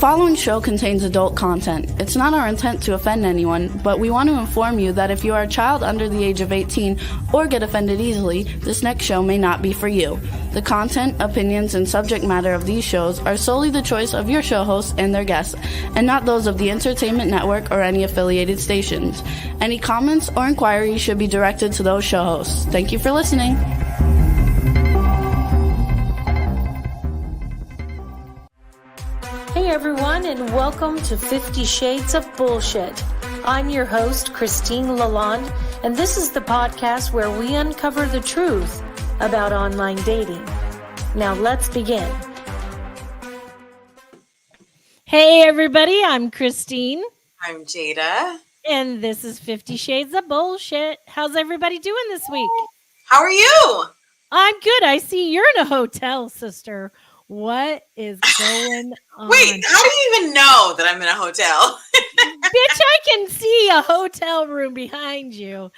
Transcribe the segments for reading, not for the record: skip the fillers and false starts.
following show contains adult content. It's not our intent to offend anyone, but we want to inform you that if you are a child under the age of 18 or get offended easily, this next show may not be for you. The content, opinions, and subject matter of these shows are solely the choice of your show hosts and their guests, and not those of the Entertainment Network or any affiliated stations. Any comments or inquiries should be directed to those show hosts. Thank you for listening. Hey everyone, and welcome to 50 Shades of Bullshit. I'm your host, Christine Lalonde, and this is the podcast where we uncover the truth about online dating. Now let's begin. Hey everybody, I'm Christine. I'm Jada. And this is 50 Shades of Bullshit. How's everybody doing this week? How are you? I'm good. I see you're in a hotel, sister. What is going on? Wait, how do you even know that I'm in a hotel? Bitch, I can see a hotel room behind you.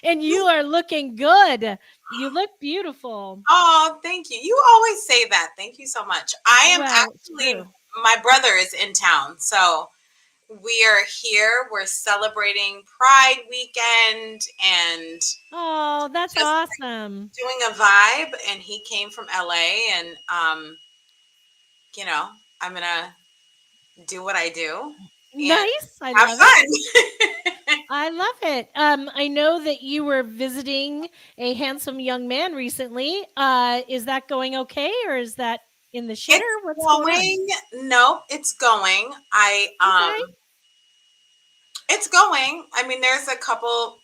And you are looking good. You look beautiful. Oh, thank you. You always say that. Thank you so much. My brother is in town, so we are here. We're celebrating Pride weekend and that's awesome. Doing a vibe, and he came from LA, and I'm gonna do what I do. Nice. I have love fun. It. I love it. I know that you were visiting a handsome young man recently. Is that going okay, or is that in the shitter? What's going on? No, it's going. It's going. I mean, there's a couple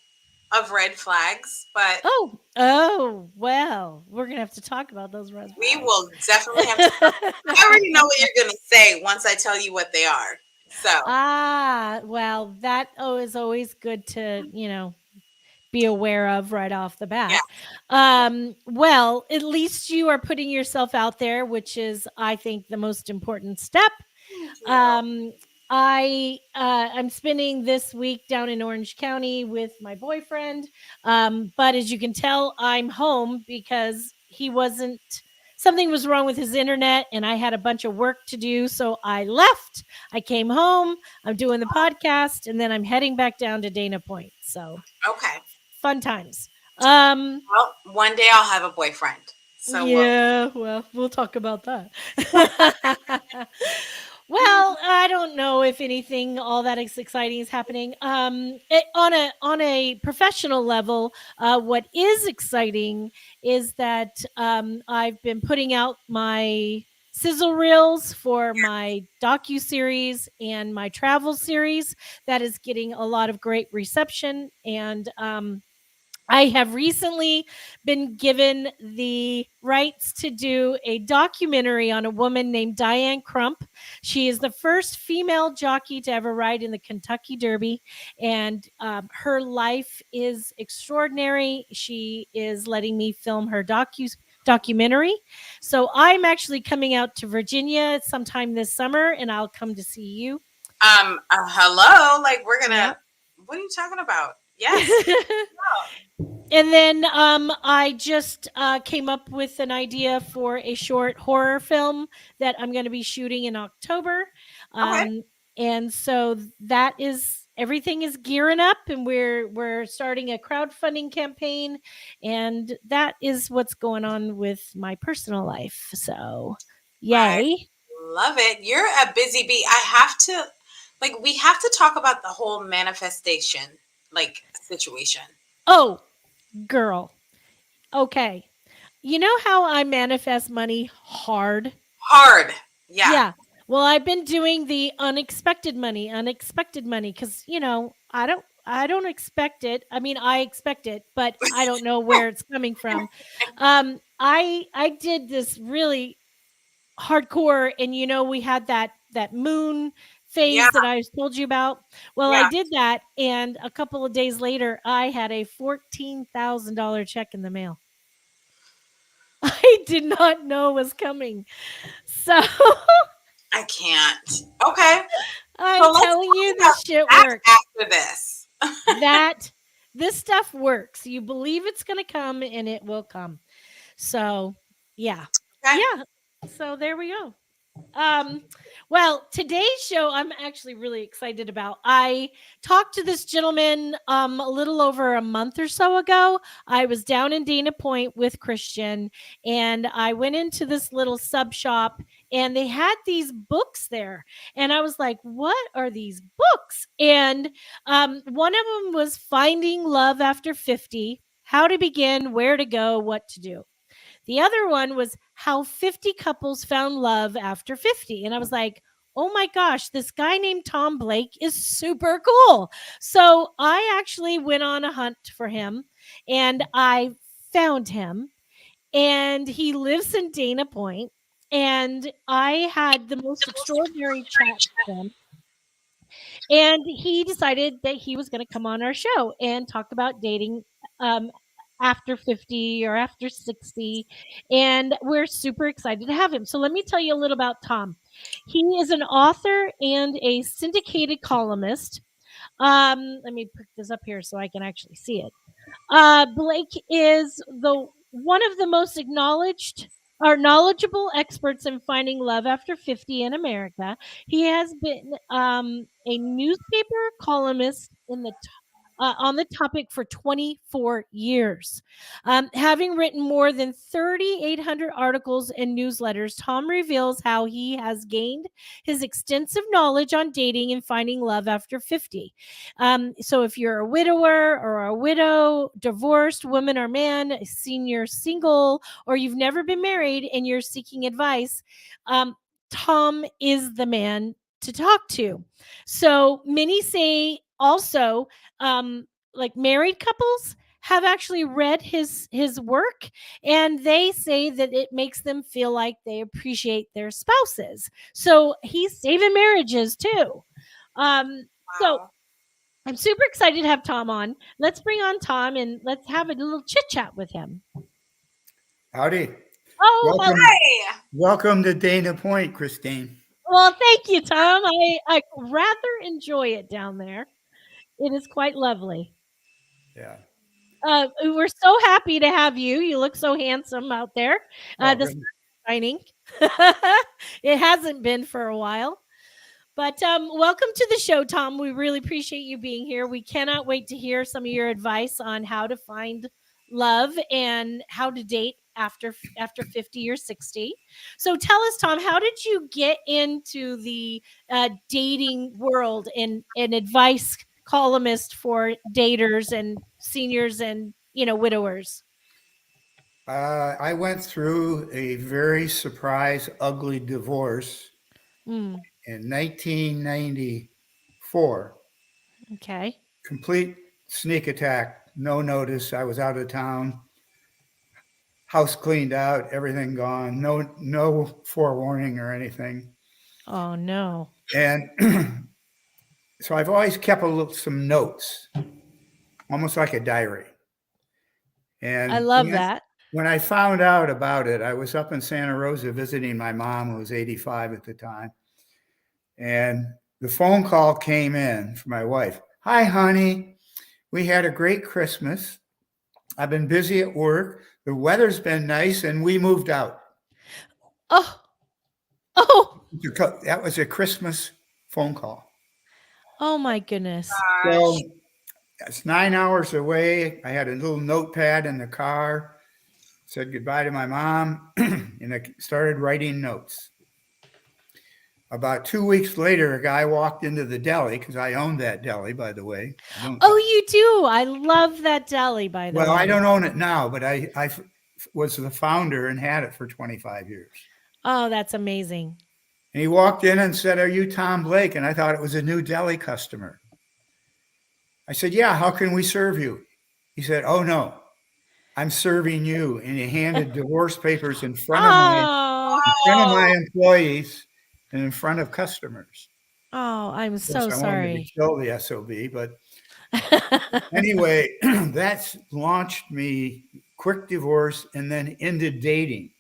of red flags, but well, we're gonna have to talk about those red flags. We will definitely have to. I already know what you're gonna say once I tell you what they are. So well, that is always good to be aware of right off the bat. Yeah. Well, at least you are putting yourself out there, which is, I think, the most important step. I'm spending this week down in Orange County with my boyfriend. But as you can tell, I'm home because something was wrong with his internet and I had a bunch of work to do. So I left. I came home. I'm doing the podcast, and then I'm heading back down to Dana Point. So okay. Fun times. Well, one day I'll have a boyfriend. So yeah, we'll talk about that. Well, I don't know if anything all that exciting is happening. On a professional level, what is exciting is that I've been putting out my sizzle reels for my docu-series and my travel series. That is getting a lot of great reception, and I have recently been given the rights to do a documentary on a woman named Diane Crump. She is the first female jockey to ever ride in the Kentucky Derby, and her life is extraordinary. She is letting me film her documentary. So I'm actually coming out to Virginia sometime this summer, and I'll come to see you. Hello, we're gonna. What are you talking about? Yes. And then I just came up with an idea for a short horror film that I'm going to be shooting in October. Okay. And so everything is gearing up, and we're starting a crowdfunding campaign, and that is what's going on with my personal life. So, yay. I love it. You're a busy bee. We have to talk about the whole manifestation situation. Oh, girl. Okay. You know how I manifest money hard? Hard. Yeah. Yeah. Well, I've been doing the unexpected money because, I don't expect it. I mean, I expect it, but I don't know where it's coming from. I did this really hardcore, and we had that moon phase that I told you about. Well, I did that, and a couple of days later, I had a $14,000 check in the mail. I did not know was coming. So I can't. Okay. I'm telling you, this shit works. After this. This stuff works. You believe it's going to come, and it will come. So, yeah. Okay. Yeah. So there we go. Well, today's show I'm actually really excited about. I talked to this gentleman a little over a month or so ago. I was down in Dana Point with Christian, and I went into this little sub shop, and they had these books there. And I was like, what are these books? And one of them was Finding Love After 50, How to Begin, Where to Go, What to Do. The other one was How 50 Couples Found Love After 50. And I was like, oh my gosh, this guy named Tom Blake is super cool. So I actually went on a hunt for him, and I found him, and he lives in Dana Point. And I had the most extraordinary chat with him. And he decided that he was going to come on our show and talk about dating um, after 50 or after 60. And we're super excited to have him. So let me tell you a little about Tom. He is an author and a syndicated columnist. Let me put this up here so I can actually see it. Blake is the one of the most acknowledged or knowledgeable experts in finding love after 50 in America. He has been a newspaper columnist in the on the topic for 24 years. Having written more than 3,800 articles and newsletters, Tom reveals how he has gained his extensive knowledge on dating and finding love after 50. So if you're a widower or a widow, divorced, woman or man, a senior, single, or you've never been married and you're seeking advice, Tom is the man to talk to. So many say also, like married couples have actually read his work, and they say that it makes them feel like they appreciate their spouses. So he's saving marriages too. So Wow. I'm super excited to have Tom on. Let's bring on Tom and let's have a little chit chat with him. Howdy. Oh, Welcome, Hi. welcome to Dana Point, Christine. well, thank you, Tom. I rather enjoy it down there. It is quite lovely. Yeah. We're so happy to have you. You look so handsome out there. Oh, The sun good. is shining. It hasn't been for a while. But welcome to the show, Tom. We really appreciate you being here. We cannot wait to hear some of your advice on how to find love and how to date after 50 or 60. So tell us, Tom, how did you get into the dating world and advice columnist for daters and seniors and widowers? I went through a very surprise, ugly divorce Mm, in 1994. okay. Complete sneak attack, no notice. I was out of town, house cleaned out, everything gone, no forewarning or anything. Oh no. And so I've always kept some notes, almost like a diary. I And love that. when I found out about it, I was up in Santa Rosa visiting my mom, who was 85 at the time. And the phone call came in from my wife. Hi, honey. We had a great Christmas. I've been busy at work. The weather's been nice, and we moved out. Oh, oh, That was a Christmas phone call. oh my goodness. So Gosh. it's 9 hours away. I had a little notepad in the car, said goodbye to my mom, and I started writing notes. About 2 weeks later, a guy walked into the deli, because I owned that deli, by the way. Oh, you do. I love that deli, by the way. Well, I don't own it now, but I was the founder and had it for 25 years. Oh, that's amazing. And he walked in and said, "Are you Tom Blake?" And I thought it was a new deli customer. I said, "Yeah, how can we serve you?" He said, "Oh, no, I'm serving you." And he handed divorce papers in front of Oh, my employees and in front of customers. oh, I'm Of so course, I wanted to sorry. kill the SOB, but anyway, that's launched me quick divorce and then ended dating.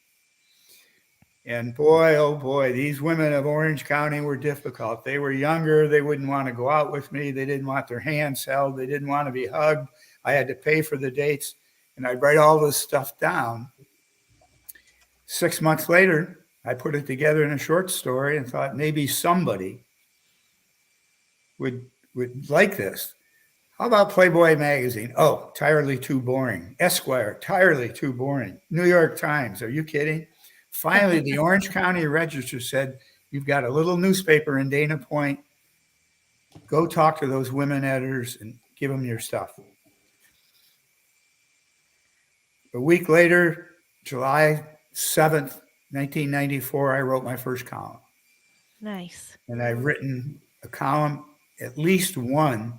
And boy, oh boy, these women of Orange County were difficult. They were younger. They wouldn't want to go out with me. They didn't want their hands held. They didn't want to be hugged. I had to pay for the dates, and I'd write all this stuff down. 6 months later, I put it together in a short story and thought maybe somebody would like this. How about Playboy magazine? Oh, entirely too boring. Esquire, entirely too boring. New York Times, are you kidding? Finally, the Orange County Register said, you've got a little newspaper in Dana Point. Go talk to those women editors and give them your stuff. A week later, July 7th, 1994, I wrote my first column. Nice. And I've written a column, at least one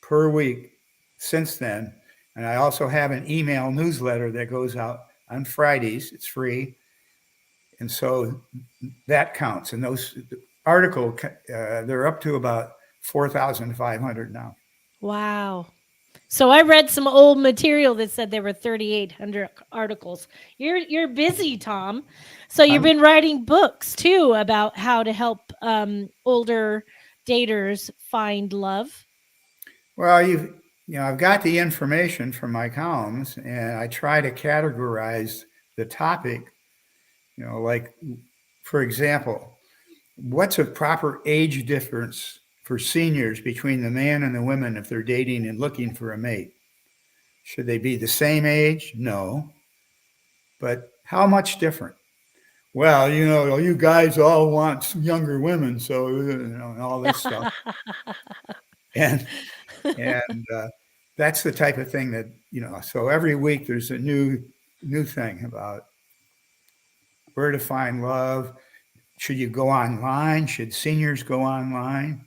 per week since then. And I also have an email newsletter that goes out on Fridays. It's free. And so that counts. And those articles, they're up to about 4,500 now. Wow. So I read some old material that said there were 3,800 articles. You're busy, Tom. So you've been writing books too about how to help older daters find love. Well, I've got the information from my columns, and I try to categorize the topic. Like, for example, what's a proper age difference for seniors between the man and the women if they're dating and looking for a mate? Should they be the same age? No. But how much different? Well, you guys all want younger women, so all this stuff. And that's the type of thing that, so every week there's a new thing about where to find love. Should you go online? Should seniors go online?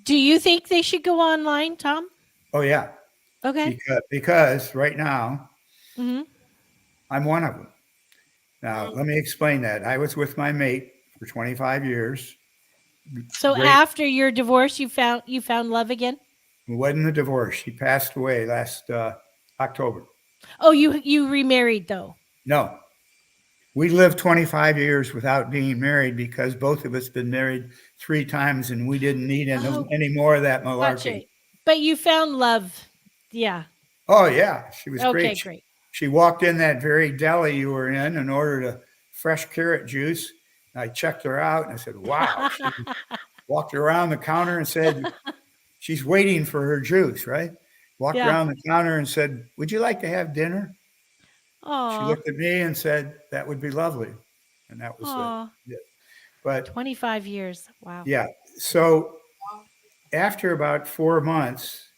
Do you think they should go online, Tom? Oh, yeah. Okay. Because right now, I'm one of them. Now, let me explain that. I was with my mate for 25 years. So after your divorce, you found love again? It wasn't a divorce. She passed away last October. Oh, you remarried though? No. We lived 25 years without being married because both of us been married 3 times and we didn't need any more of that malarkey. Gotcha. But you found love. Yeah. Oh, yeah. She was great. great. Great. She walked in that very deli you were in ordered a fresh carrot juice. I checked her out and I said, wow. She walked around the counter and said, she's waiting for her juice, right? Walked around the counter and said, would you like to have dinner? Aww. She looked at me and said, that would be lovely. And that was it. But 25 years. Wow. Yeah. So after about 4 months,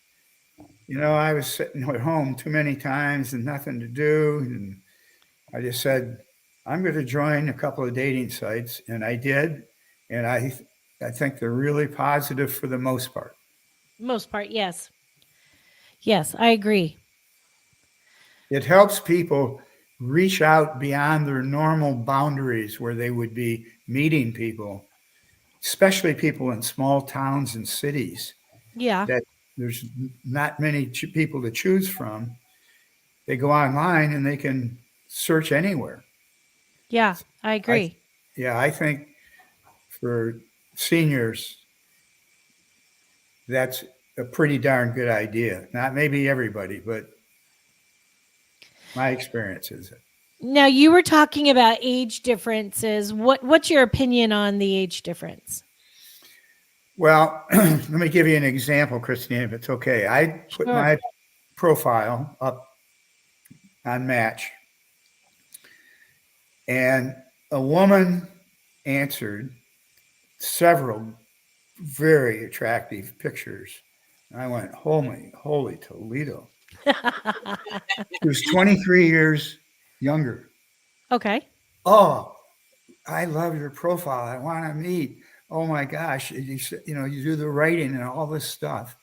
I was sitting at home too many times and nothing to do. And I just said, I'm going to join a couple of dating sites. And I did. And I think they're really positive for the most part. Most part, yes. Yes, I agree. It helps people reach out beyond their normal boundaries where they would be meeting people, especially people in small towns and cities. Yeah. That there's not many people to choose from. They go online and they can search anywhere. Yeah, I agree. I think for seniors, that's a pretty darn good idea. Not maybe everybody, but my experience is it. Now, you were talking about age differences. What's your opinion on the age difference? Well, let me give you an example, Christine, if it's okay. I put my profile up on Match, and a woman answered several very attractive pictures. And I went, holy Toledo. She was 23 years younger. Okay. Oh, I love your profile. I want to meet. Oh my gosh, you do the writing and all this stuff.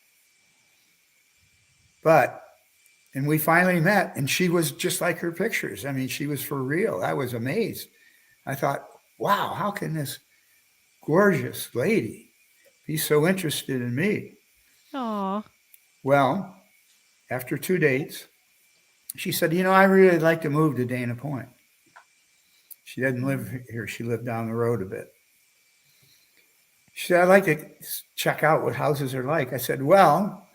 And we finally met, and she was just like her pictures. I mean, she was for real. I was amazed. I thought, wow, how can this gorgeous lady be so interested in me? Aw. Well, after 2 dates, she said, I really like to move to Dana Point. She doesn't live here. She lived down the road a bit. She said, I'd like to check out what houses are like. I said, well,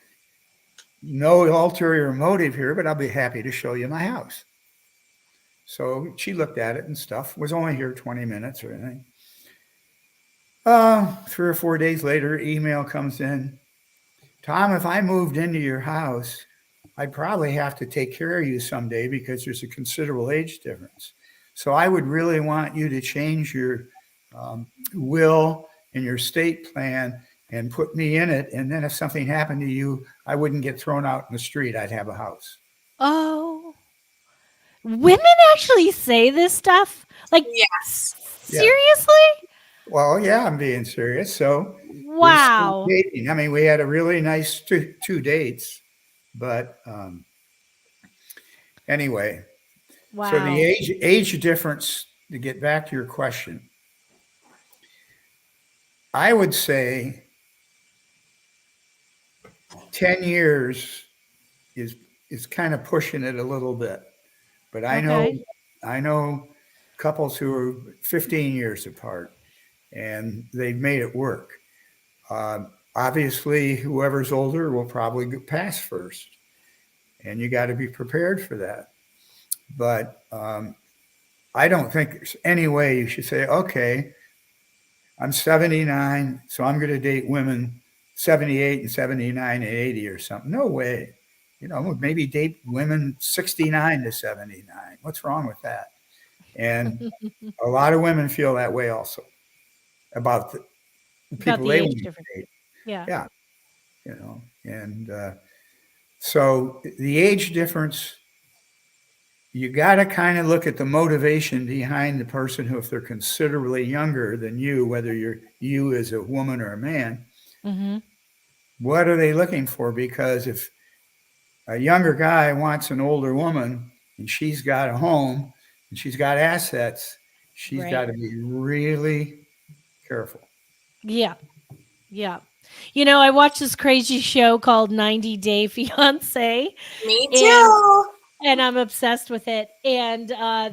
no ulterior motive here, but I'll be happy to show you my house. So she looked at it and stuff, was only here 20 minutes or anything. 3 or 4 days later, email comes in. Tom, if I moved into your house, I'd probably have to take care of you someday because there's a considerable age difference. So I would really want you to change your will and your state plan and put me in it. And then if something happened to you, I wouldn't get thrown out in the street. I'd have a house. Oh, women actually say this stuff? Like, Yes. Yeah. seriously? Well, yeah, I'm being serious. So we started Wow. dating. I mean, we had a really nice two dates, but anyway. So the Wow. age difference, to get back to your question, I would say 10 years is is kind of pushing it a little bit. But Okay. I know couples who are 15 years apart and they've made it work. Obviously, whoever's older will probably pass first, and you got to be prepared for that. But I don't think there's any way you should say, okay, I'm 79, so I'm going to date women 78 and 79 and 80 or something. No way. Maybe date women 69 to 79. What's wrong with that? And a lot of women feel that way also about the About people the they age want to difference. date. Yeah. Yeah, and so the age difference, you got to kind of look at the motivation behind the person who, if they're considerably younger than you, whether you as a woman or a man, Mm-hmm. what are they looking for? Because if a younger guy wants an older woman and she's got a home and she's got assets, she's got Right. to be really careful. Yeah. Yeah. I watched this crazy show called 90 Day Fiance, Me and too. I'm obsessed with it. And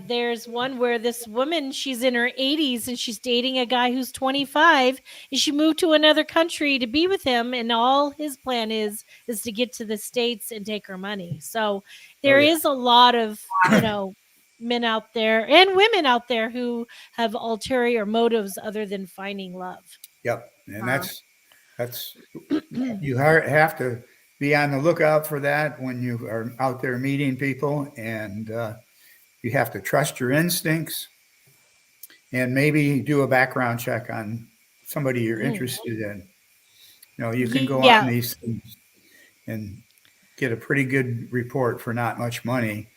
there's one where this woman, she's in her 80s and she's dating a guy who's 25, and she moved to another country to be with him, and all his plan is to get to the States and take her money. So Oh there yeah, is a lot of, men out there and women out there who have ulterior motives other than finding love. yep. And Uh, that's you have to be on the lookout for that when you are out there meeting people, and you have to trust your instincts and maybe do a background check on somebody you're Mm. interested in. You can go on Yeah. these things and get a pretty good report for not much money,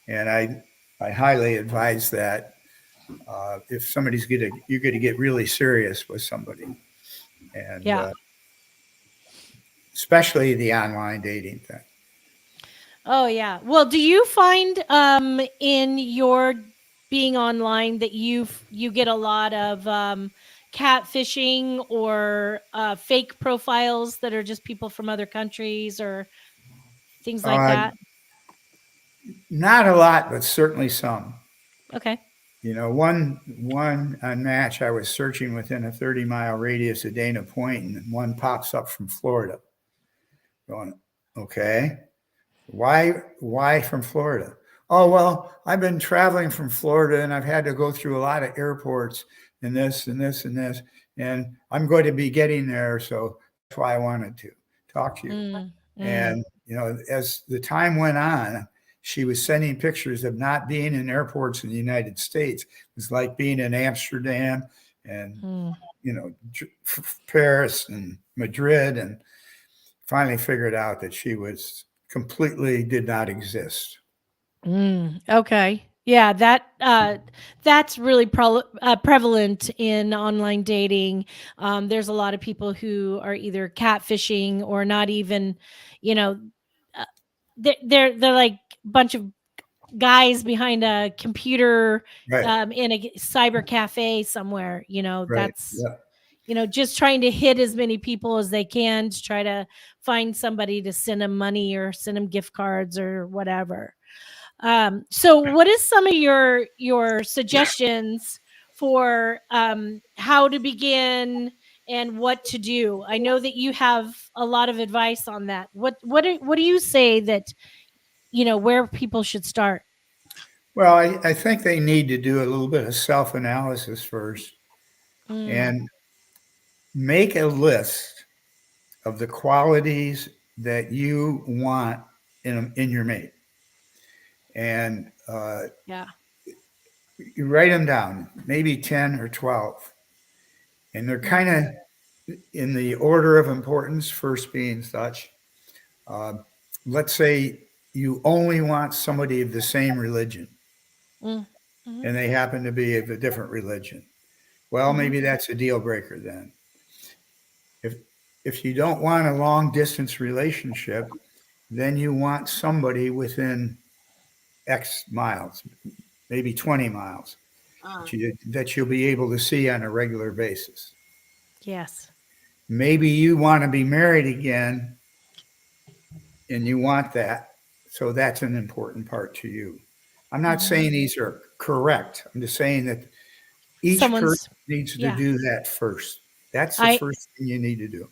and I highly advise that if somebody's you're going to get really serious with somebody, and Yeah. especially the online dating thing. Oh yeah. Well, do you find in your being online that you get a lot of catfishing or fake profiles that are just people from other countries or things like Uh, that? Not a lot, but certainly some. Okay. One on Match, I was searching within a 30-mile radius of Dana Point, and one pops up from Florida. Going, okay, why from Florida? Oh well, I've been traveling from Florida, and I've had to go through a lot of airports and this and this and this, and I'm going to be getting there, so that's why I wanted to talk to you. Mm, mm, And as the time went on, she was sending pictures of not being in airports in the United States. It was like being in Amsterdam and mm. Paris and Madrid, and finally figured out that she was completely did not exist. Okay. Yeah, that's really prevalent in online dating. There's a lot of people who are either catfishing or not even, you know, uh, they're like a bunch of guys behind a computer Right, in a cyber cafe somewhere. right, That's yeah, just trying to hit as many people as they can to try to find somebody to send them money or send them gift cards or whatever. So what is some of your suggestions for how to begin and what to do? I know that you have a lot of advice on that. What do you say that where people should start? Well, I think they need to do a little bit of self-analysis first Mm, and make a list of the qualities that you want in your mate. And yeah. you write them down, maybe 10 or 12. And they're Mm, kind of in the order of importance, first being such. Uh, let's say you only want somebody of the same religion mm, mhm, and they happen to be of a different religion. Well, mhm. maybe that's a deal breaker then. If if you don't want a long distance relationship, then you want somebody within X miles, maybe 20 miles, Mm, that you'll be able to see on a regular basis. Yes. Maybe you want to be married again and you want that. So that's an important part to you. I'm not Mhm. saying these are correct. I'm just saying that each person Someone's needs to yeah. do that first. That's the I first thing you need to do.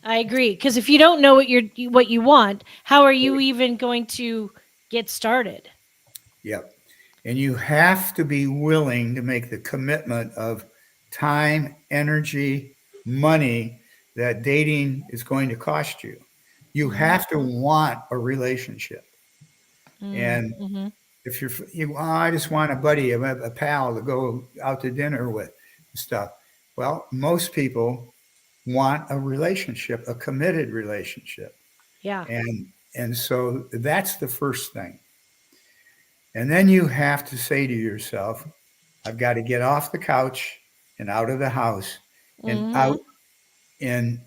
I agree because if you don't know what you want, how are you even going to get started? Yep. And you have to be willing to make the commitment of time, energy, money that dating is going to cost you. You Mhm. have to want a relationship. Mm, And mhm. if oh, I just want a buddy, a pal to go out to dinner with and stuff. Well, most people want a relationship, a committed relationship. Yeah. And so that's the first thing. And then you have to say to yourself, I've got to get off the couch and out of the house and out Mhm. and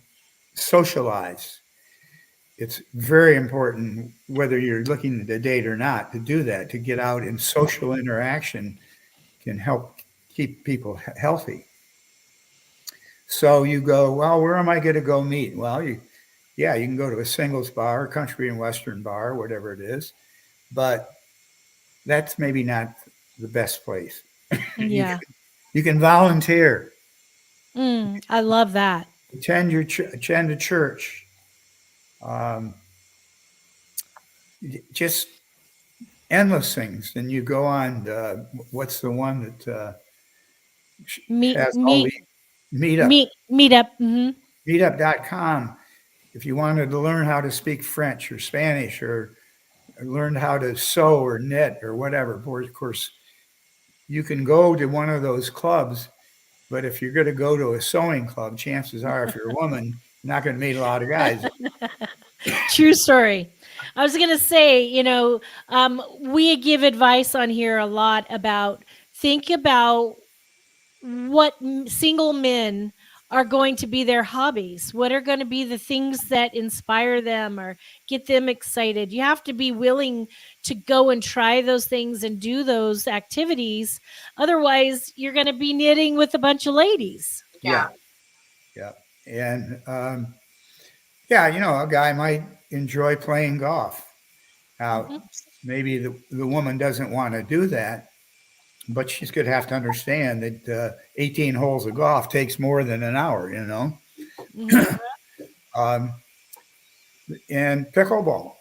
socialize. It's very important, whether you're looking to date or not, to do that, to get out and social interaction can help keep people healthy. So you go, well, where am I going to go meet? Well, yeah, you can go to a singles bar, country and western bar, whatever it is, but that's maybe not the best place. you Yeah. can, you can volunteer, I love that. attend a church, um, just endless things. And you go on, what's the one that Meet has all meet the meetup, meet up. Mhm. meetup.com. If you wanted to learn how to speak French or Spanish or learn how to sew or knit or whatever, of course, you can go to one of those clubs. But if you're going to go to a sewing club, chances are, if you're a woman, you're not going to meet a lot of guys. True story. I was going to say, we give advice on here a lot about think about what single men are going to be their hobbies. What are going to be the things that inspire them or get them excited? You have to be willing to go and try those things and do those activities. Otherwise, you're going to be knitting with a bunch of ladies. yeah. Yeah, yeah. And yeah, a guy might enjoy playing golf. Now, Mhm. maybe the woman doesn't want to do that, but she's going to have to understand that 18 holes of golf takes more than an hour. Mhm. Um, and pickleball.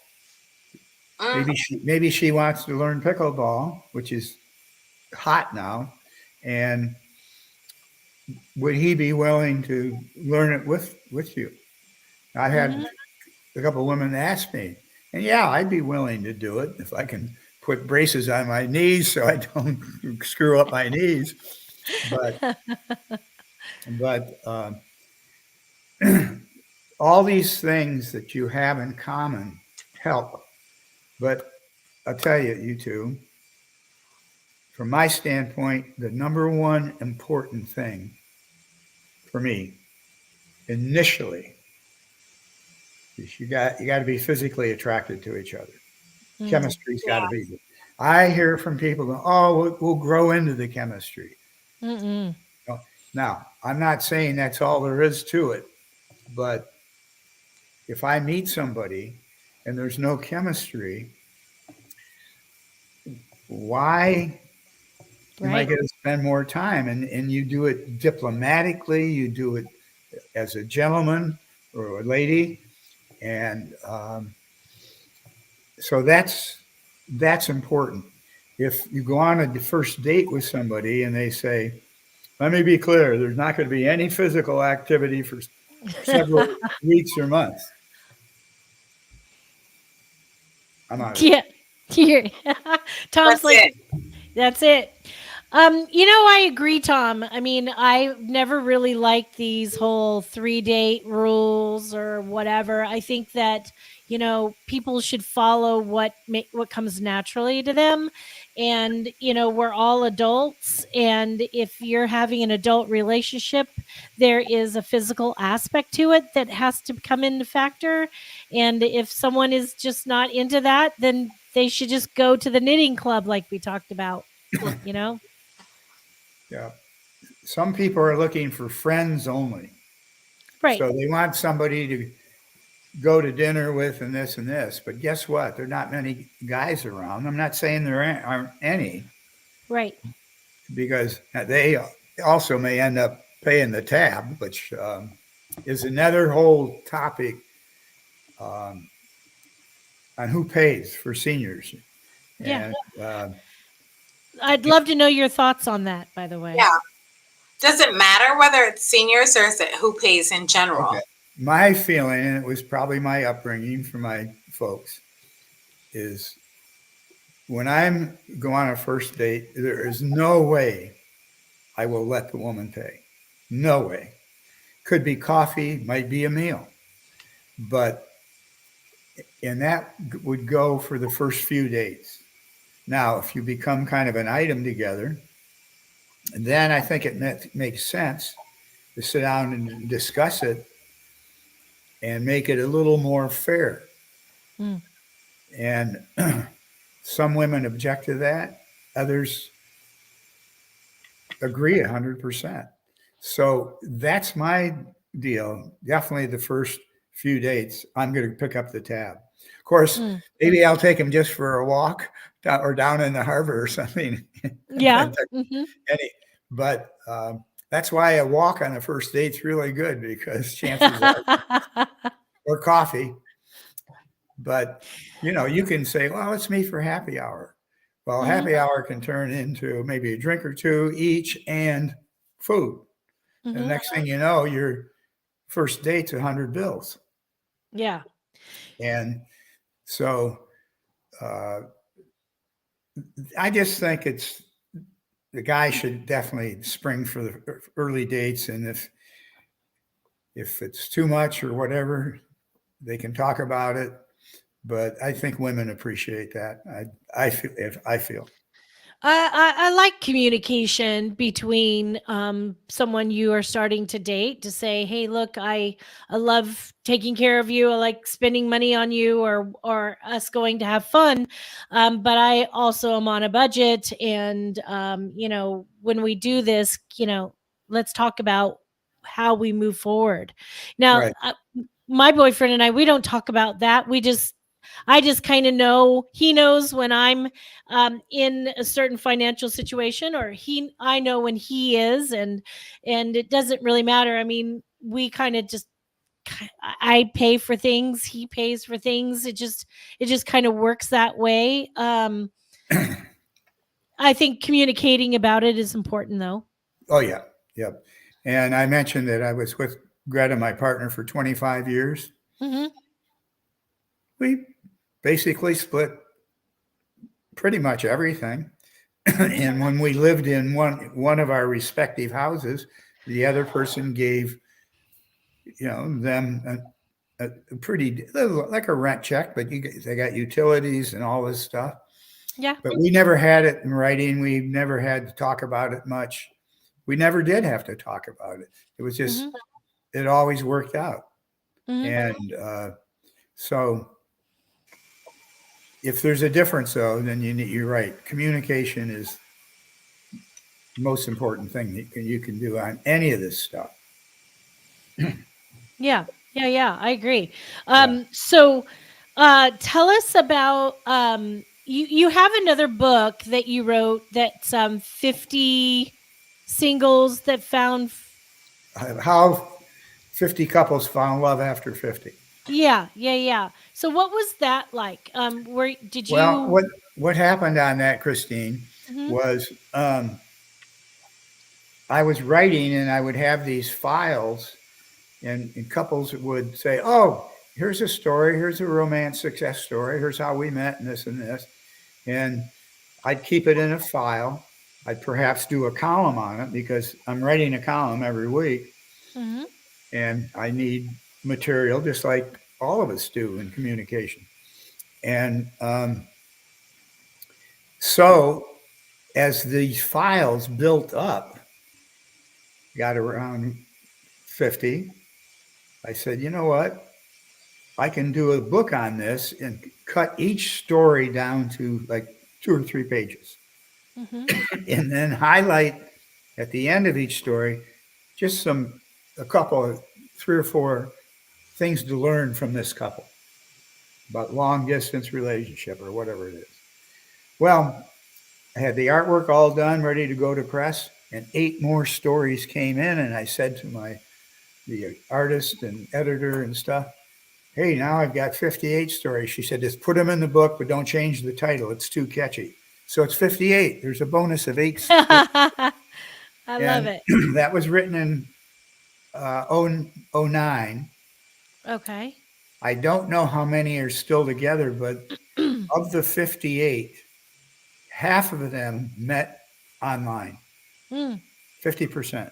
Mm, Maybe she wants to learn pickleball, which is hot now. And would he be willing to learn it with you? I had Mhm. a couple of women ask me, and yeah, I'd be willing to do it if I can put braces on my knees so I don't screw up my knees. But all these things that you have in common help. But I'll tell you, you two, from my standpoint, the number one important thing for me initially is you got to be physically attracted to each other. Mm. Chemistry's got to be there. I hear from people going, "Oh, we'll grow into the chemistry." Mm-mm. Now, I'm not saying that's all there is to it, but if I meet somebody and there's no chemistry, why am I Right. going to spend more time? And you do it diplomatically, you do it as a gentleman or a lady, and so that's important. if you go on a first date with somebody and they say, let me be clear, there's not going to be any physical activity for several weeks or months. I'm out of there. Yeah. Here. Tom's That's like, it. that's it. I agree, Tom. I mean, I never really liked these whole 3 date rules or whatever. I think that, people should follow what comes naturally to them. And, we're all adults. And if you're having an adult relationship, there is a physical aspect to it that has to come into factor. And if someone is just not into that, then they should just go to the knitting club like we talked about, you know? Yeah. Some people are looking for friends only. Right. So they want somebody to go to dinner with and this and this. But guess what? There are not many guys around. I'm not saying there aren't any, Right. because they also may end up paying the tab, which is another whole topic um, on who pays for seniors. Yeah. And I'd love to know your thoughts on that, by the way. Yeah. Does it matter whether it's seniors or is it who pays in general? okay, my feeling, and it was probably my upbringing for my folks, is when I'm go on a first date, there is no way I will let the woman pay. No way. Could be coffee, might be a meal, but and that would go for the first few dates. Now, if you become kind of an item together, then I think it makes sense to sit down and discuss it and make it a little more fair. Mm. And some women object to that, others agree 100%. So that's my deal. Definitely the first few dates, I'm going to pick up the tab. Of course, Mm. maybe I'll take them just for a walk or down in the harbor or something. Yeah. Mm-hmm. But that's why a walk on a first date's really good, because chances are, or coffee. But you can say, well, let's meet for happy hour. Well, Mm-hmm. happy hour can turn into maybe a drink or two each and food. And the Mm-hmm. next thing you know, your first date's 100 bills. Yeah. And so I just think the guy should definitely spring for the early dates. And if it's too much or whatever, they can talk about it. But I think women appreciate that. I feel. I like communication between someone you are starting to date, to say, hey, look, I love taking care of you. I like spending money on you, or us going to have fun. But I also am on a budget. And, when we do this, let's talk about how we move forward. Now, Right. my boyfriend and we don't talk about that. I just kind of know, he knows when I'm in a certain financial situation, or I know when he is, and it doesn't really matter. I mean, we kind of just, I pay for things, he pays for things. It just kind of works that way. I think communicating about it is important, though. Oh yeah, yep. And I mentioned that I was with Greta, my partner, for 25 years. Mm-hmm. We basically split pretty much everything. And when we lived in one of our respective houses, the other person gave them a pretty, like a rent check, but they got utilities and all this stuff. Yeah. But we never had it in writing. We never had to talk about it much. We never did have to talk about it. It was just, it always worked out. Mm-hmm. And so if there's a difference, though, then you're right. Communication is the most important thing that you can do on any of this stuff. Yeah. I agree. Yeah. So, tell us about, you have another book that you wrote that's 50 singles that found. How 50 couples found love after 50. Yeah. So what was that like? Where did you? Well, what happened on that, Christine, Mm-hmm. was I was writing and I would have these files, and couples would say, "Oh, here's a story. Here's a romance success story. Here's how we met, and this and this." And I'd keep it in a file. I'd perhaps do a column on it because I'm writing a column every week, Mm-hmm. and I need material just like all of us do in communication. And so as these files built up, got around 50, I said, you know what? I can do a book on this and cut each story down to like 2 or 3 pages Mm-hmm. and then highlight at the end of each story just a couple of 3 or 4 things to learn from this couple about long distance relationship or whatever it is. Well, I had the artwork all done, ready to go to press, and 8 more stories came in, and I said to the artist and editor and stuff, "Hey, now I've got 58 stories." She said, "Just put them in the book, but don't change the title. It's too catchy." So it's 58. There's a bonus of 8. I love And it. that was written in 09. Okay. I don't know how many are still together, but of the 58, half of them met online, Mm, 50%.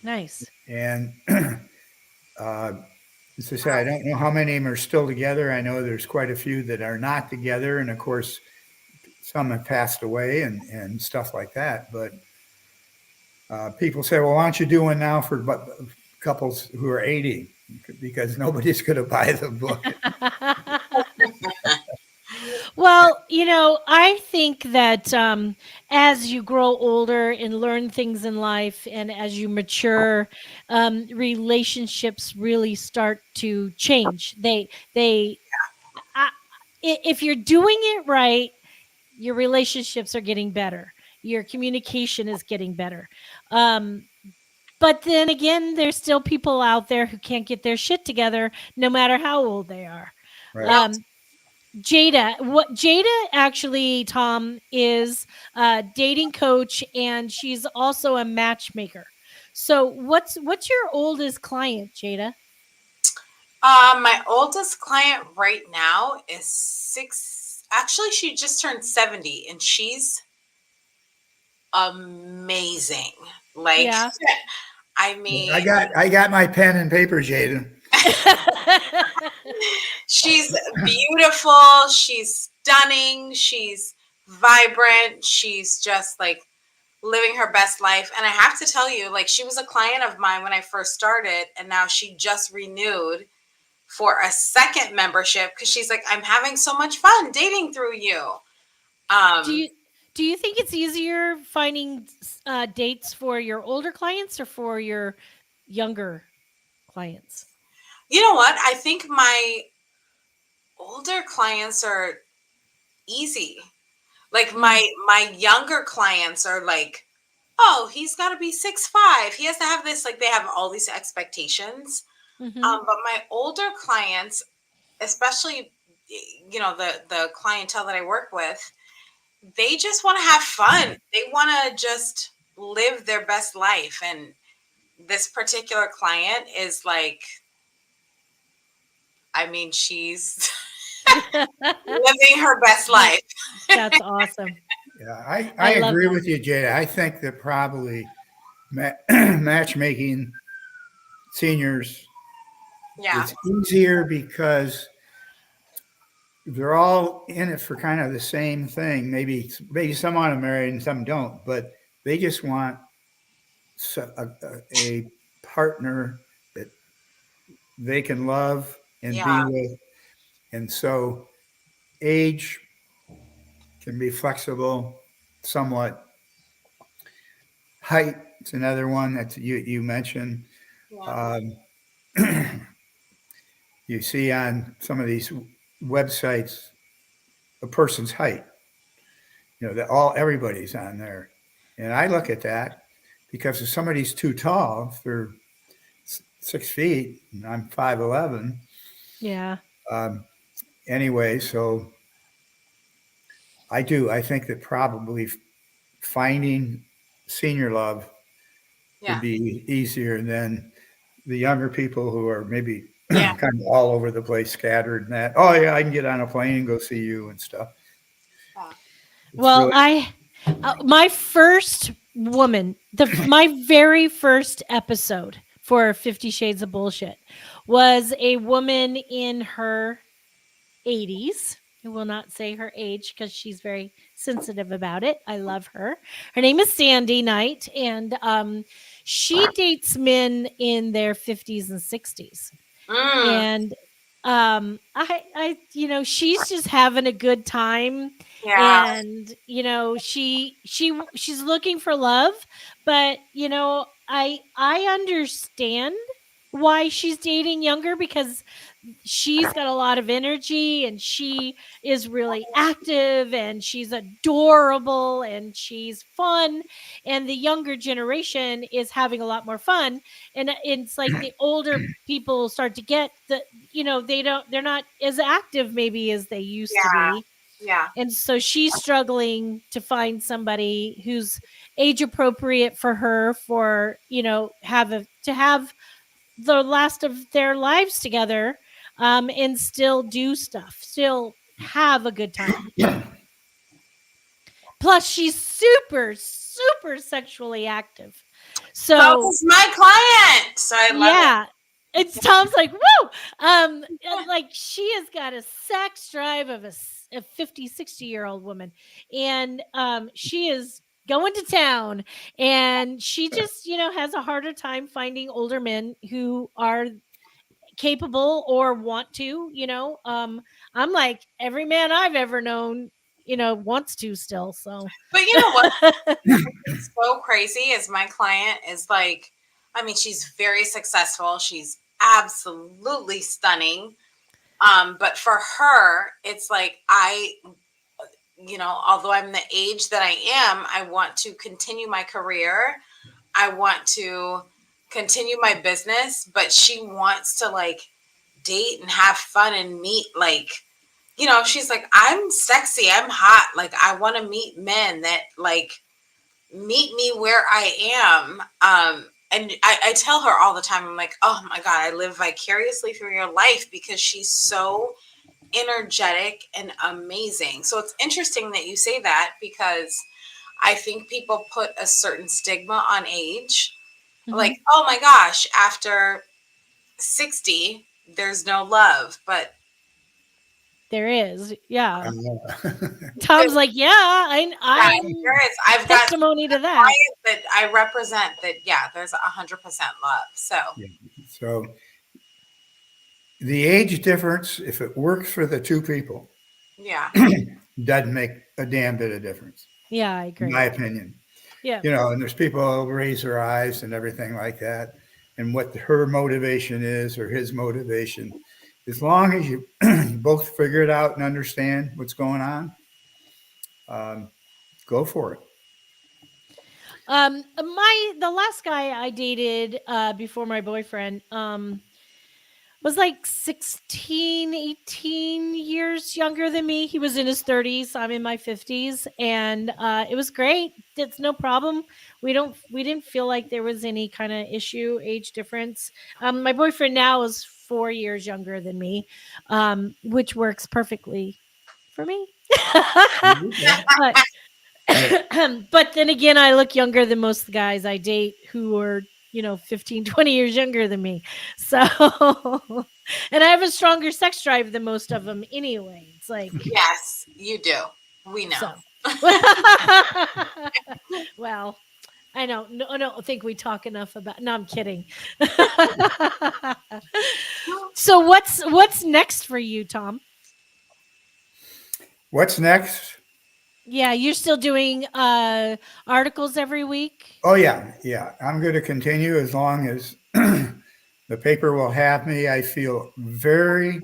nice. And uh, as I say, I don't know how many of them are still together. I know there's quite a few that are not together. And of course, some have passed away and stuff like that. But people say, well, why don't you do one now for couples who are 80? Because nobody's going to buy the book. Well, I think that as you grow older and learn things in life, and as you mature, relationships really start to change. I, if you're doing it right, your relationships are getting better. Your communication is getting better. Um, but then again, there's still people out there who can't get their shit together, no matter how old they are. Right. Yep. Um, Jada actually, Tom, is a dating coach, and she's also a matchmaker. So what's your oldest client, Jada? My oldest client right now is 6. Actually, she just turned 70, and she's amazing. Like, Yeah. I mean, I got my pen and paper, Jaden. she's beautiful. She's stunning. She's vibrant. She's just like living her best life. And I have to tell you, like, she was a client of mine when I first started, and now she just renewed for a second membership because she's like, I'm having so much fun dating through you. do Um, you do you think it's easier finding dates for your older clients or for your younger clients? you know what? I think my older clients are easy. Like Mm, my younger clients are like, oh, he's got to be 6'5". He has to have this. Like they have all these expectations. mm-hmm. But my older clients, especially, the clientele that I work with, they just want to have fun. They want to just live their best life. And this particular client is like, I mean, she's living her best life. That's awesome. Yeah, I I love agree that. with you, Jada. I think that probably matchmaking seniors, Yeah. it's easier because they're all in it for kind of the same thing. Maybe some want to marry and some don't, but they just want a partner that they can love and be Yeah. with. And so age can be flexible somewhat. Height is another one that you mentioned. Yeah. Um, you see on some of these websites a person's height. That everybody's on there, and I look at that because if somebody's too tall, if they're 6 feet, and I'm 5'11". Yeah. Um, anyway, so I do. I think that probably finding senior love would Yeah. be easier than the younger people who are maybe Yeah. kind of all over the place, scattered and that. Oh yeah, I can get on a plane and go see you and stuff. Yeah. It's Well, really my first woman, my very first episode for 50 Shades of Bullshit was a woman in her 80s. I will not say her age because she's very sensitive about it. I love her. Her name is Sandy Knight, and she dates men in their 50s and 60s. Mm, And she's just having a good time, yeah. and she's looking for love, but I understand why she's dating younger, because she's got a lot of energy, and she is really active, and she's adorable, and she's fun, and the younger generation is having a lot more fun. And it's like the older people start to get the they're not as active maybe as they used to Yeah. be. Yeah. And so she's struggling to find somebody who's age appropriate for her, for have the last of their lives together, and still do stuff, still have a good time. Plus, she's super, super sexually active. So So, is my client. So I love it. yeah, it's Tom's like, woo! Like she has got a sex drive of a 50, 60-year-old woman. And she is going to town, and she just, has a harder time finding older men who are capable or want to. I'm like, every man I've ever known, wants to still. So But you know what? It's so crazy is my client is like, I mean, she's very successful. She's absolutely stunning. But for her, it's like although I'm the age that I am, I want to continue my career. I want to continue my business, but she wants to like date and have fun and meet she's like, I'm sexy, I'm hot. Like I want to meet men that like meet me where I am. And I tell her all the time, I'm like, oh my God, I live vicariously through your life because she's so energetic and amazing. So it's interesting that you say that because I think people put a certain stigma on age. Like, Mhm. oh my gosh, after 60, there's no love. But There is, yeah. uh, Tom's like, yeah, yeah, I'm there is. I've got testimony to that. clients that I represent that, yeah, there's 100% love. So, yeah. So the age difference, if it works for the two people, yeah. doesn't make a damn bit of difference, Yeah, I in agree. my opinion. Yeah. And there's people who raise their eyes and everything like that, and what her motivation is or his motivation. As long as you both figure it out and understand what's going on, go for it. The last guy I dated before my boyfriend was like 16, 18 years younger than me. He was in his 30s, I'm in my 50s, and it was great. It's no problem. We didn't feel like there was any kind of age difference. My boyfriend now is 4 years younger than me, which works perfectly for me. but but then again, I look younger than most of the guys I date, who are 15, 20 years younger than me. So and I have a stronger sex drive than most of them anyway. It's like, Yes, you do. We know. so well, I don't think we talk enough about. No, I'm kidding. So what's next for you, Tom? What's next? Yeah, you're still doing articles every week. Oh yeah, yeah. I'm going to continue as long as the paper will have me. I feel very,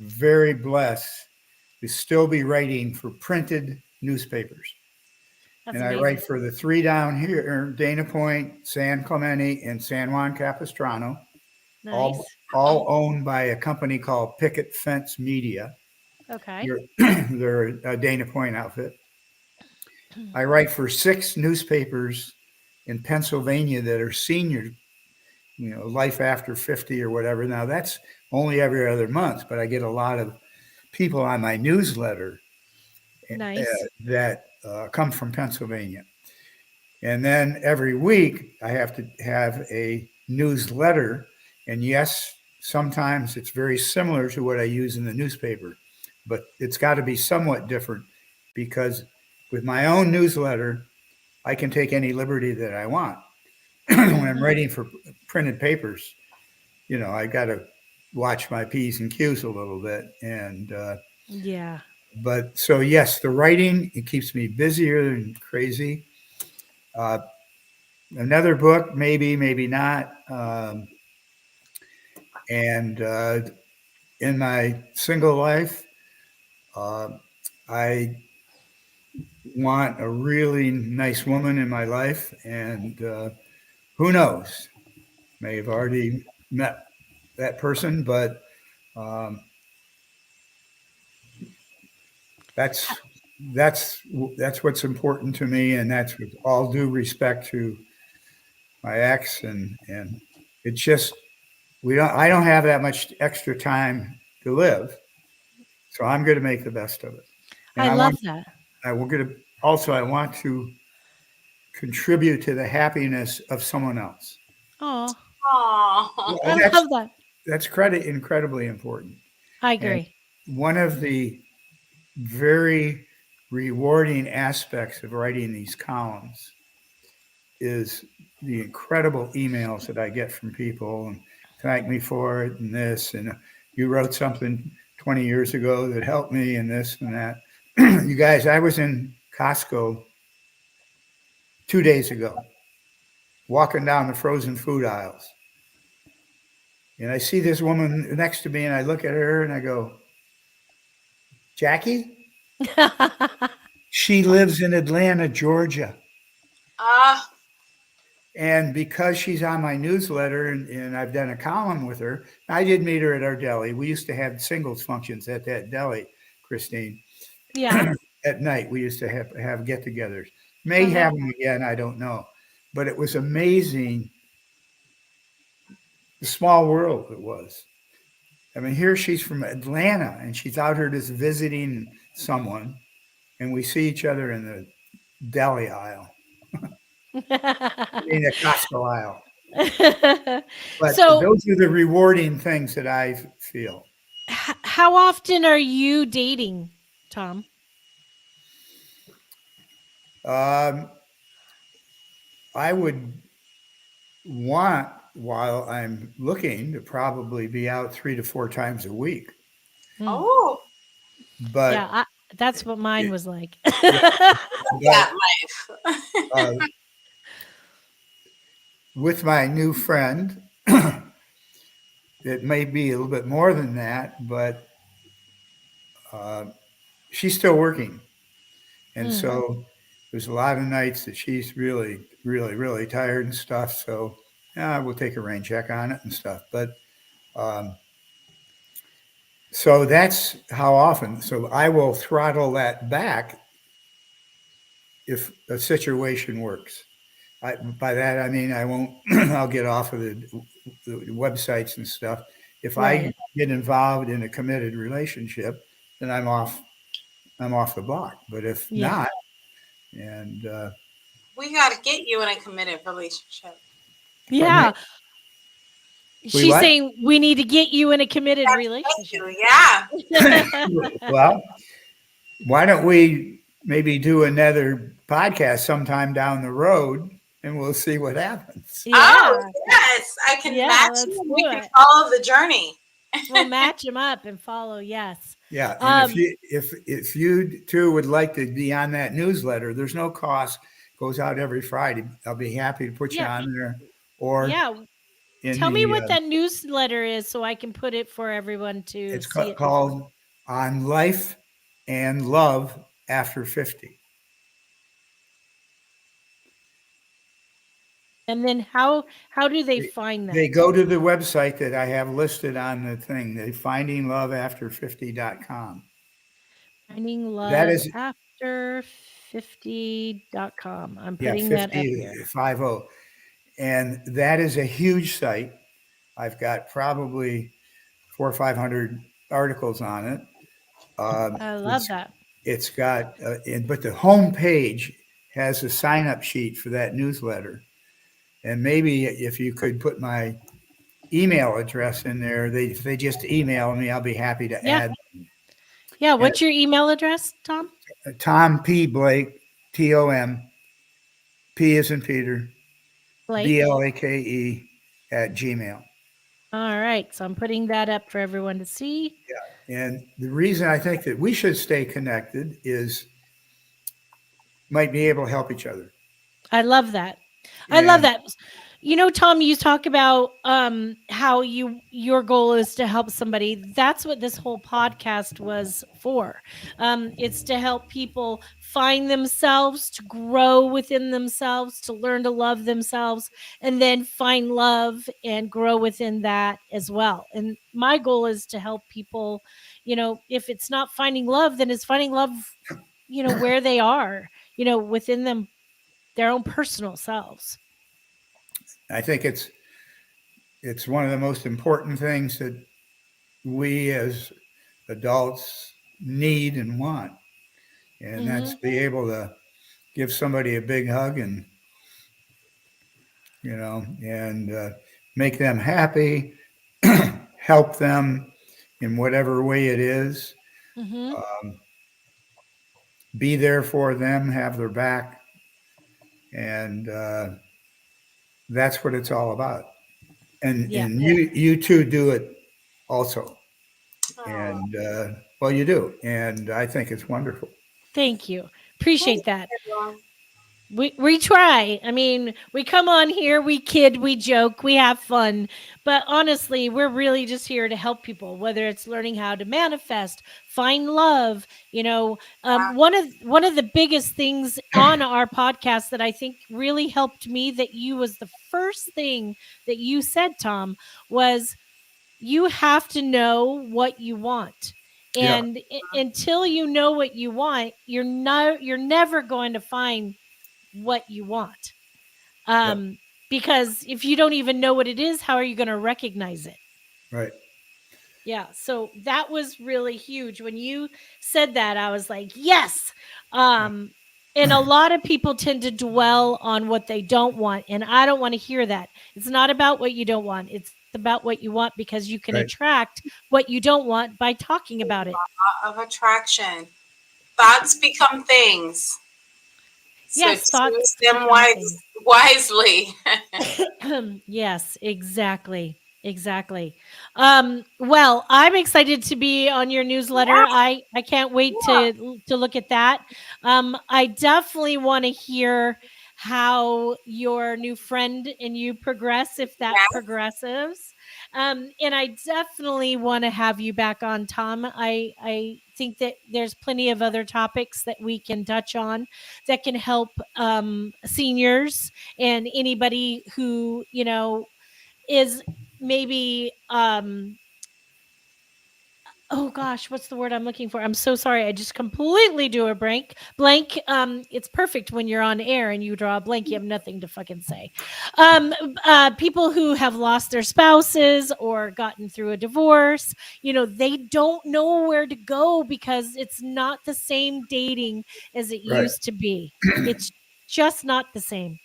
very blessed to still be writing for printed newspapers. That's And I amazing. write for the three down here: Dana Point, San Clemente, and San Juan Capistrano, all Nice. all owned by a company called Picket Fence Media. Okay. They're, they're a Dana Point outfit. I write for 6 newspapers in Pennsylvania that are senior, life after 50 or whatever. Now that's only every other month, but I get a lot of people on my newsletter Nice. that come from Pennsylvania. And then every week I have to have a newsletter. And yes, sometimes it's very similar to what I use in the newspaper, but it's got to be somewhat different because with my own newsletter, I can take any liberty that I want. When I'm writing for printed papers, I got to watch my P's and Q's a little bit. And, Yeah. but so yes, the writing, it keeps me busier than crazy. Uh, Another book, maybe, maybe not. And in my single life, uh, I want a really nice woman in my life. And who knows? May have already met that person, but um, that's that's what's important to me, and that's with all due respect to my ex, and it's just I don't have that much extra time to live, so I'm going to make the best of it. And I love that. I will get also I want to contribute to the happiness of someone else. Oh, Oh, I That's love that. incredibly important. I And agree. one of the very rewarding aspects of writing these columns is the incredible emails that I get from people and thank me for it and this and you wrote something 20 years ago that helped me and this and that. You guys, I was in Costco 2 days ago, walking down the frozen food aisles. And I see this woman next to me and I look at her and I go, Jackie? She lives in Atlanta, Georgia. uh, And because she's on my newsletter and I've done a column with her, I did meet her at our deli. We used to have singles functions at that deli, Christine. Yeah. At night, we used to have get togethers. May Uh-huh. have them again, I don't know. But it was amazing the small world it was. I mean, here she's from Atlanta and she's out here just visiting someone, and we see each other in the deli aisle, in the Costco aisle. But So, those are the rewarding things that I feel. how often are you dating, Tom? Um, I would want, while I'm looking, to probably be out 3 to 4 times a week. Hmm. oh, But Yeah, that's what mine was like. yeah, but that life. uh, with my new friend, it may be a little bit more than that, but uh, she's still working. And Mm. so there's a lot of nights that she's really, really, really tired and stuff. So yeah, we'll take a rain check on it and stuff. But um, so that's how often. So I will throttle that back if a situation works. By that I mean I won't. I'll get off of the websites and stuff. If I Right. get involved in a committed relationship, then I'm off. I'm off the block. But if Yeah. not, and We got to get you in a committed relationship. pardon me, Yeah. we She's what? saying we need to get you in a committed Get relationship. you, yeah. Well, why don't we maybe do another podcast sometime down the road, and we'll see what happens. Oh, Yeah. yes. I can Yeah, match let's you and do we can it. follow the journey. We'll match them up and follow. Yes. Yeah, and Um, if you too would like to be on that newsletter, there's no cost. Goes out every Friday. I'll be happy to put you yeah. on there, or Yeah. in Tell me the what that newsletter is so I can put it for everyone to it's see it. called "On Life and Love After 50." And then how do they find They that? go to the website that I have listed on the thing, the findingloveafter50.com. Finding That love is after 50.com. I'm Yeah, putting that up here. 5050. And that is a huge site. I've got probably 400 or 500 articles on it. I love It's that. it's got, but the home page has a sign up sheet for that newsletter. And maybe if you could put my email address in there, if they just email me, I'll be happy to Yeah. add. Yeah. And What's your email address, Tom? Tom P. Blake, TOM, P is in Peter, Blake. BLAKE at Gmail. All right. So I'm putting that up for everyone to see. And the reason I think that we should stay connected is might be able to help each other. I love that. I love And that. Tom, you talk about how your goal is to help somebody. That's what this whole podcast was for. It's to help people find themselves, to grow within themselves, to learn to love themselves, and then find love and grow within that as well. And my goal is to help people, if it's not finding love, then it's finding love, where they are, within them, their own personal selves. I think it's one of the most important things that we as adults need and want. And that's Mm-hmm. be able to give somebody a big hug and and make them happy, help them in whatever way it is, Mm-hmm. um, be there for them, have their back, and that's what it's all about. And Yeah. you two do it also, Oh, and well, you do, and I think it's wonderful. Thank you. thank Appreciate that. you. We try. I mean, we come on here, we kid, we joke, we have fun. But honestly, we're really just here to help people, whether it's learning how to manifest, find love. One of the biggest things on our podcast that I think really helped me, that you was the first thing that you said, Tom, was you have to know what you want. Yeah, And until you know what you want, you're never going to find what you want. yeah, Because if you don't even know what it is, how are you going to recognize it? right. Yeah. So that was really huge. When you said that, I was like, yes. And a lot of people tend to dwell on what they don't want. And I don't want to hear that. It's not about what you don't want. It's about what you want, because you can Right. attract what you don't want by talking about it. Law of attraction. Thoughts become things. So Yes. choose Thoughts them become things. wisely. Yes, exactly. Exactly. Well, I'm excited to be on your newsletter. Yeah, I can't wait yeah. to look at that. I definitely want to hear how your new friend and you progress, if that Yes. progresses. And I definitely want to have you back on, Tom. I think that there's plenty of other topics that we can touch on that can help seniors and anybody who is maybe oh gosh, what's the word I'm looking for? I'm so sorry. I just completely do a blank. It's perfect when you're on air and you draw a blank. You have nothing to fucking say. People who have lost their spouses or gotten through a divorce, they don't know where to go because it's not the same dating as it Right. used to be. It's just not the same.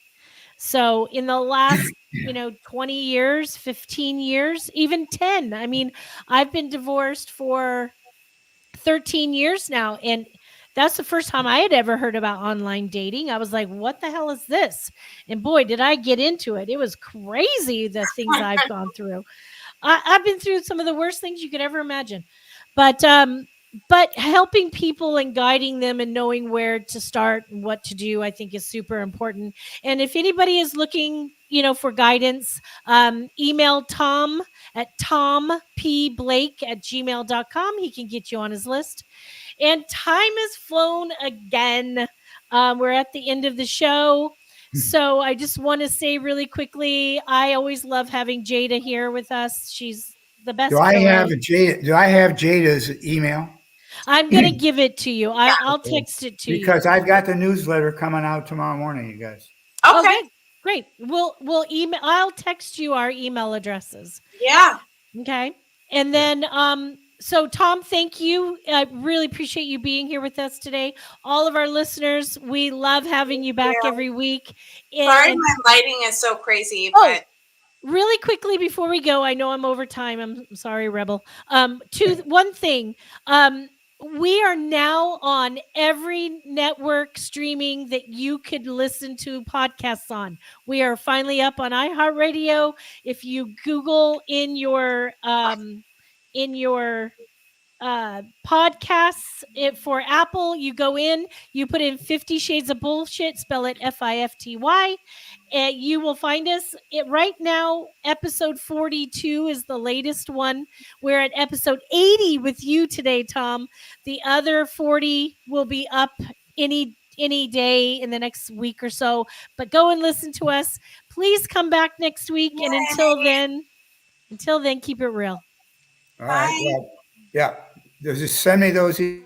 So in the last, 20 years, 15 years, even 10, I mean, I've been divorced for 13 years now. And that's the first time I had ever heard about online dating. I was like, what the hell is this? And boy, did I get into it. It was crazy, the things I've gone through. I've been through some of the worst things you could ever imagine. But helping people and guiding them and knowing where to start and what to do, I think is super important. And if anybody is looking, for guidance, email Tom at tompblake@gmail.com. He can get you on his list. And time has flown again. We're at the end of the show. So I just want to say really quickly, I always love having Jada here with us. She's the Do best I have co-host. Do I have Jada's email? I'm going to give it to you. I'll Okay. text it to you. Because I've got the newsletter coming out tomorrow morning, you guys. Okay. Okay, great. We'll email. I'll text you our email addresses. Yeah. Okay. And then, so Tom, thank you. I really appreciate you being here with us today. All of our listeners, we love having you back every week. Sorry, And my lighting is so crazy, Oh, but really quickly before we go, I know I'm over time. I'm sorry, Rebel. One thing. We are now on every network streaming that you could listen to podcasts on. We are finally up on iHeartRadio. If you Google in your podcasts for Apple, you go in, you put in 50 Shades of Bullshit, spell it FIFTY, and you will find us. Right now, episode 42 is the latest one. We're at episode 80 with you today, Tom. The other 40 will be up any day in the next week or so, but go and listen to us. Please come back next week, and until then, keep it real. All right. Well, yeah. Just send me those. If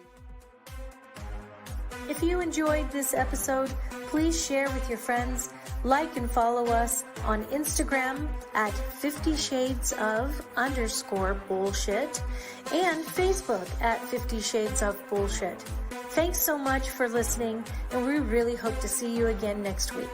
you enjoyed this episode, please share with your friends, like and follow us on Instagram at 50 Shades of _bullshit and Facebook at 50 Shades of Bullshit. Thanks so much for listening, and we really hope to see you again next week.